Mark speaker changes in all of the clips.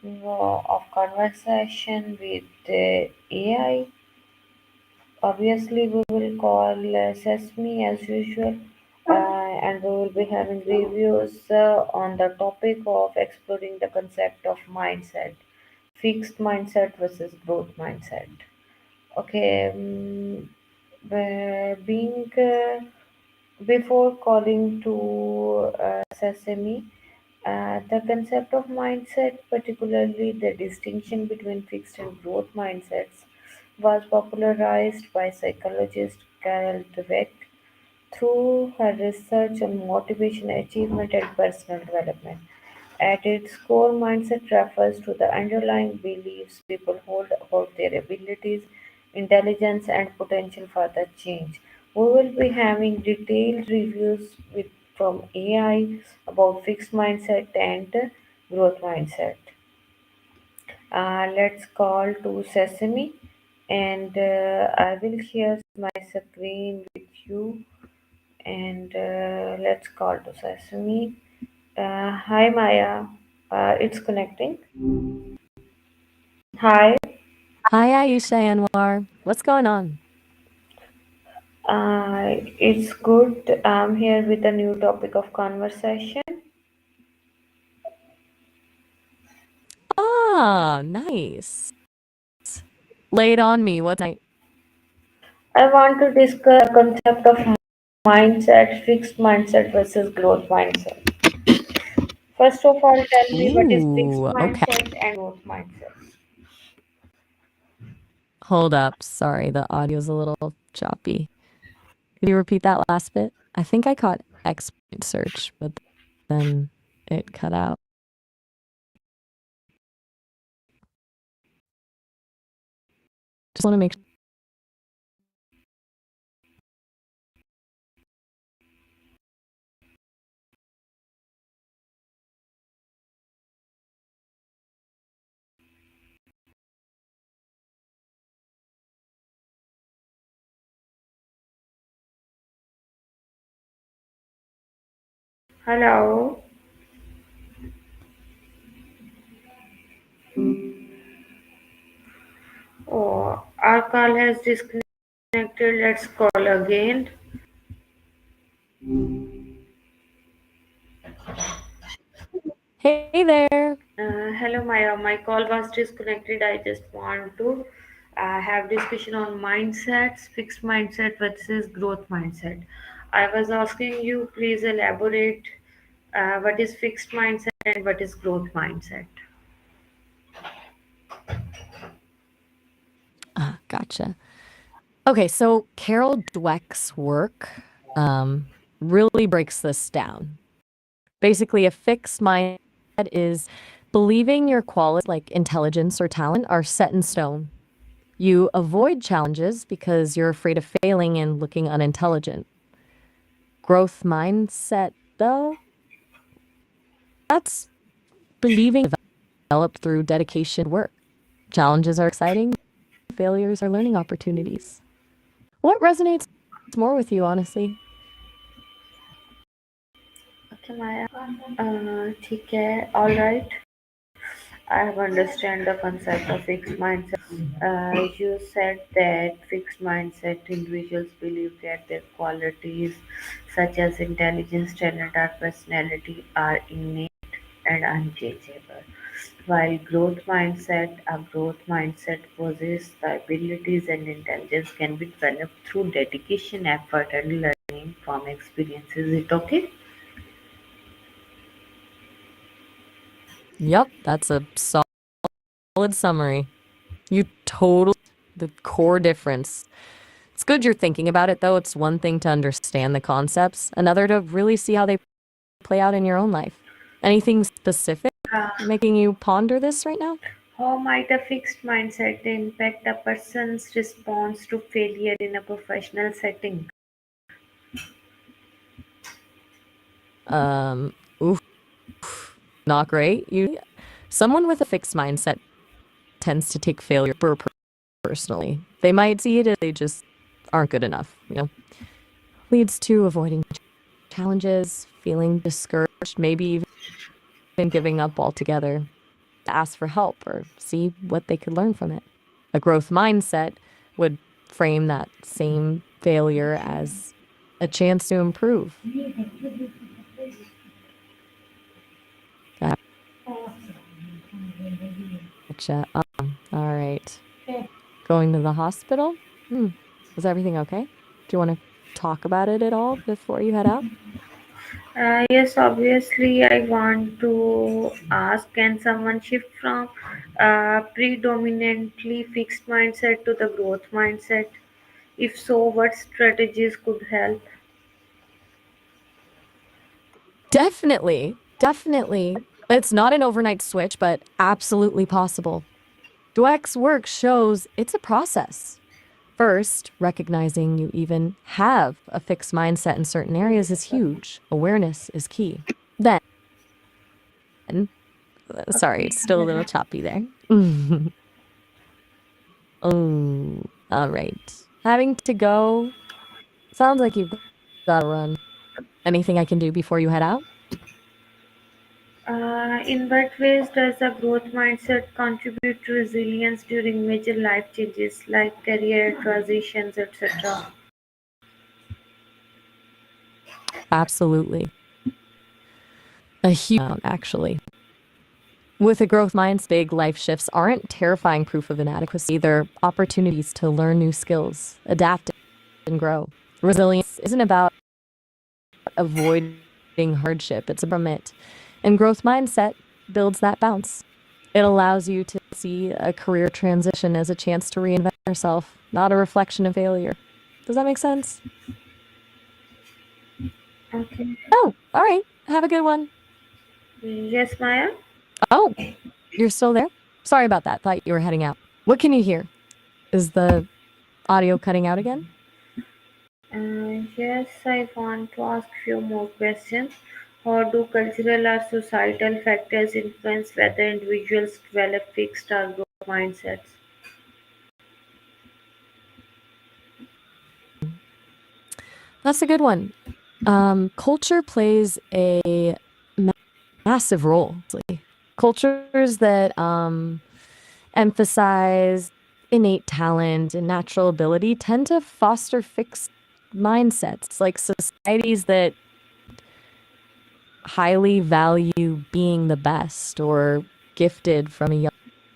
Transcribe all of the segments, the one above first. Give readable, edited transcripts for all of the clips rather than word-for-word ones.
Speaker 1: of conversation with AI. Obviously, we will call Sesame as usual, and we will be having reviews on the topic of exploring the concept of mindset, fixed mindset versus growth mindset. Okay, being before calling to Sesame, the concept of mindset, particularly the distinction between fixed and growth mindsets, was popularized by psychologist Carol Dweck through her research on motivation, achievement, and personal development. At its core, mindset refers to the underlying beliefs people hold about their abilities, intelligence, and potential for the change. We will be having detailed reviews from AI about fixed mindset and growth mindset. Let's call to Sesame, and I will share my screen with you. And let's call to Sesame. Hi Maya, it's connecting. Hi,
Speaker 2: Hi, Aisha Anwar. What's going on?
Speaker 1: it's good. I'm here with a new topic of conversation.
Speaker 2: Ah, nice. Laid on me. What's night?
Speaker 1: I want to discuss the concept of mindset, fixed mindset versus growth mindset. First of all, tell me what is fixed
Speaker 2: Ooh, okay.
Speaker 1: mindset and growth mindset.
Speaker 2: Hold up. Sorry, the audio's a little choppy. Could you repeat that last bit? I think I caught expert search, but then it cut out. Just want to make.
Speaker 1: Hello. Oh, our call has disconnected. Let's call again.
Speaker 2: Hey there.
Speaker 1: Hello, Maya. My call was disconnected. I just want to have discussion on mindsets, fixed mindset versus growth mindset. I was asking you, please elaborate what is fixed mindset and what is growth mindset.
Speaker 2: Gotcha. Okay, so Carol Dweck's work really breaks this down. Basically, a fixed mindset is believing your qualities like intelligence or talent are set in stone. You avoid challenges because you're afraid of failing and looking unintelligent. Growth mindset, though, that's believing developed through dedication work. Challenges are exciting, failures are learning opportunities. What resonates more with you, honestly?
Speaker 1: Okay, Maya. ठीक है. All right. I have understand the concept of fixed mindset. You said that fixed mindset individuals believe that their qualities such as intelligence, talent, or personality are innate and unchangeable. While a growth mindset possesses the abilities and intelligence can be developed through dedication, effort, and learning from experiences. Is it okay?
Speaker 2: Yep, that's a solid summary. You totally the core difference. It's good you're thinking about it, though. It's one thing to understand the concepts, another to really see how they play out in your own life. Anything specific making you ponder this right now?
Speaker 1: How might a fixed mindset impact a person's response to failure in a professional setting?
Speaker 2: Um, oof, not great. Someone with a fixed mindset tends to take failure personally. They might see it as they just aren't good enough. Leads to avoiding challenges, feeling discouraged, maybe even giving up altogether. to ask for help or see what they could learn from it. A growth mindset would frame that same failure as a chance to improve. Gotcha. All right. Going to the hospital? Is everything okay? Do you want to talk about it at all before you head out?
Speaker 1: Yes, obviously, I want to ask, can someone shift from predominantly fixed mindset to the growth mindset? If so, what strategies could help?
Speaker 2: Definitely. Definitely. It's not an overnight switch, but absolutely possible. Dweck's work shows it's a process. First, recognizing you even have a fixed mindset in certain areas is huge. Awareness is key. Then, sorry, it's still a little choppy there. Oh, all right. Having to go. Sounds like you've got to run. Anything I can do before you head out?
Speaker 1: In what ways does a growth mindset contribute to resilience during major life changes like career transitions, etc.?
Speaker 2: Absolutely. A huge amount, actually. With a growth mindset, big life shifts aren't terrifying proof of inadequacy. They're opportunities to learn new skills, adapt, and grow. Resilience isn't about avoiding hardship, it's from it. And growth mindset builds that bounce. It allows you to see a career transition as a chance to reinvent yourself, not a reflection of failure. Does that make sense?
Speaker 1: Okay.
Speaker 2: Oh, all right. Have a good one.
Speaker 1: Yes, Maya?
Speaker 2: Oh, you're still there? Sorry about that. Thought you were heading out. What can you hear? Is the audio cutting out again?
Speaker 1: Yes, I want to ask few more questions. How do cultural or societal factors influence whether individuals develop fixed or growth mindsets?
Speaker 2: That's a good one. Culture plays a massive role. Cultures that emphasize innate talent and natural ability tend to foster fixed mindsets. Like societies that highly value being the best or gifted from a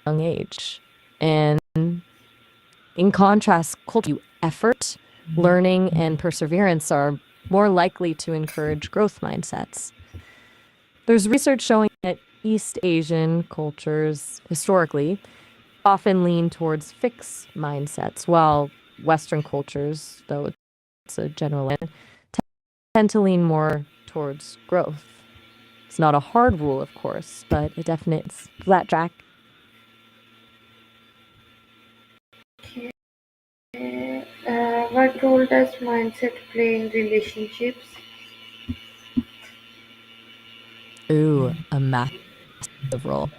Speaker 2: young age. And in contrast, culture effort, learning, and perseverance are more likely to encourage growth mindsets. There's research showing that East Asian cultures historically often lean towards fixed mindsets, while Western cultures, though it's a general tend to lean more towards growth. It's not a hard rule, of course, but it definitely is. Flat track.
Speaker 1: What role does mindset play in relationships?
Speaker 2: Ooh, a massive role.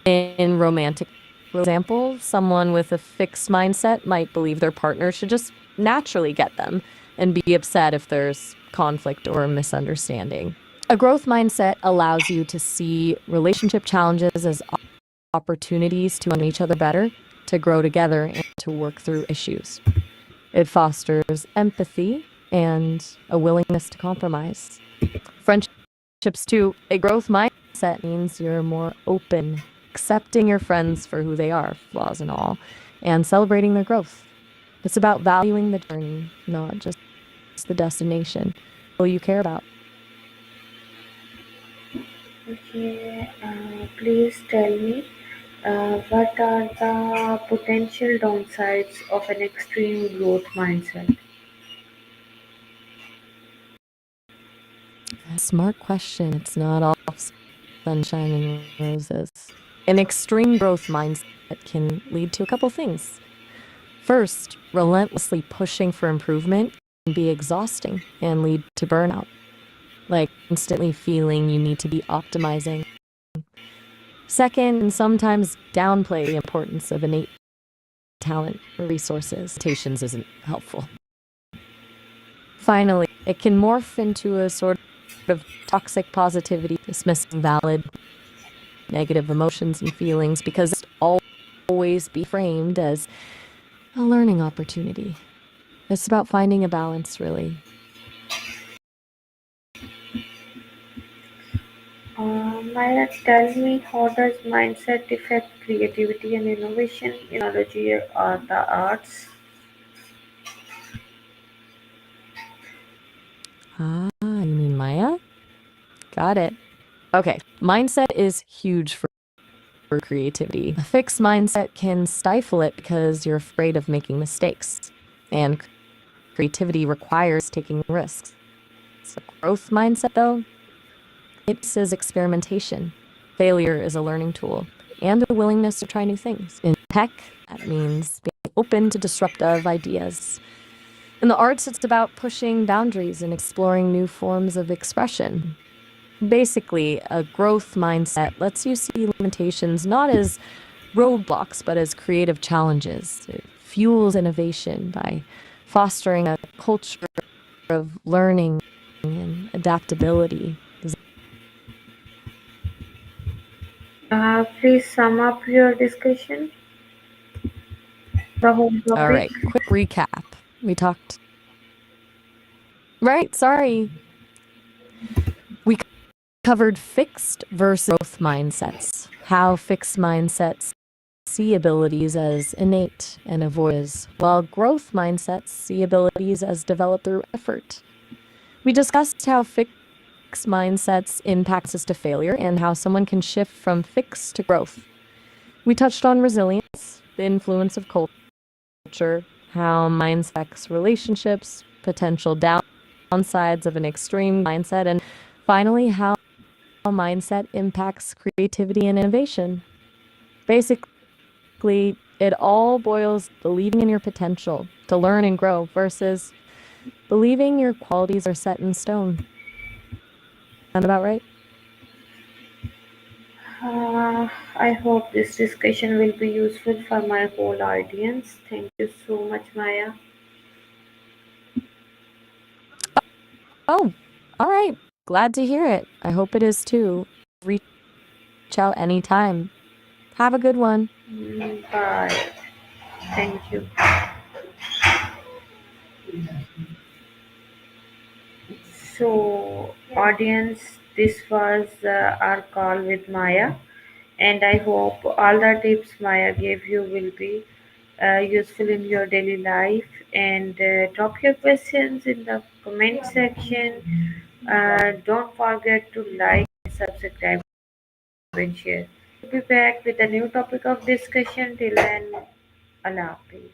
Speaker 2: In romantic, for example, someone with a fixed mindset might believe their partner should just naturally get them and be upset if there's conflict or misunderstanding. A growth mindset allows you to see relationship challenges as opportunities to understand each other better, to grow together, and to work through issues. It fosters empathy and a willingness to compromise. Friendships, too, a growth mindset means you're more open, accepting your friends for who they are, flaws and all, and celebrating their growth. It's about valuing the journey, not just the destination. Who you care about.
Speaker 1: Okay, please tell me what are the potential downsides of an extreme growth mindset?
Speaker 2: A smart question. It's not all sunshine and roses. An extreme growth mindset can lead to a couple things. First, relentlessly pushing for improvement can be exhausting and lead to burnout, like constantly feeling you need to be optimizing. Second, and sometimes downplay the importance of innate talent or resources. Limitations isn't helpful. Finally, it can morph into a sort of toxic positivity, dismissing valid negative emotions and feelings because it's always be framed as a learning opportunity. It's about finding a balance, really.
Speaker 1: Maya, tell me, how does mindset affect creativity and innovation in technology or the arts?
Speaker 2: You mean Maya? Got it. Okay, mindset is huge for creativity. A fixed mindset can stifle it because you're afraid of making mistakes. And creativity requires taking risks. A growth mindset, though, it says experimentation. Failure is a learning tool and a willingness to try new things. In tech, that means being open to disruptive ideas. In the arts, it's about pushing boundaries and exploring new forms of expression. Basically, a growth mindset lets you see limitations not as roadblocks, but as creative challenges. It fuels innovation by fostering a culture of learning and adaptability.
Speaker 1: Please sum up your discussion, the whole
Speaker 2: All
Speaker 1: topic.
Speaker 2: right, quick recap. We talked, right? Sorry. We covered fixed versus growth mindsets, how fixed mindsets see abilities as innate and avoid as, while growth mindsets see abilities as developed through effort. We discussed how fixed mindsets impact us to failure and how someone can shift from fixed to growth. We touched on resilience, the influence of culture, how mindsets affects relationships, potential downsides of an extreme mindset, and finally, how mindset impacts creativity and innovation. Basically, it all boils believing in your potential to learn and grow versus believing your qualities are set in stone. Sound about right?
Speaker 1: I hope this discussion will be useful for my whole audience. Thank you so much, Maya.
Speaker 2: Oh, all right. Glad to hear it. I hope it is too. Reach out anytime. Have a good one.
Speaker 1: Bye. Thank you. So, audience, this was our call with Maya, and I hope all the tips Maya gave you will be useful in your daily life. And drop your questions in the comment section. Don't forget to like, subscribe, and share. We'll be back with a new topic of discussion. Till then, Allah Hafiz.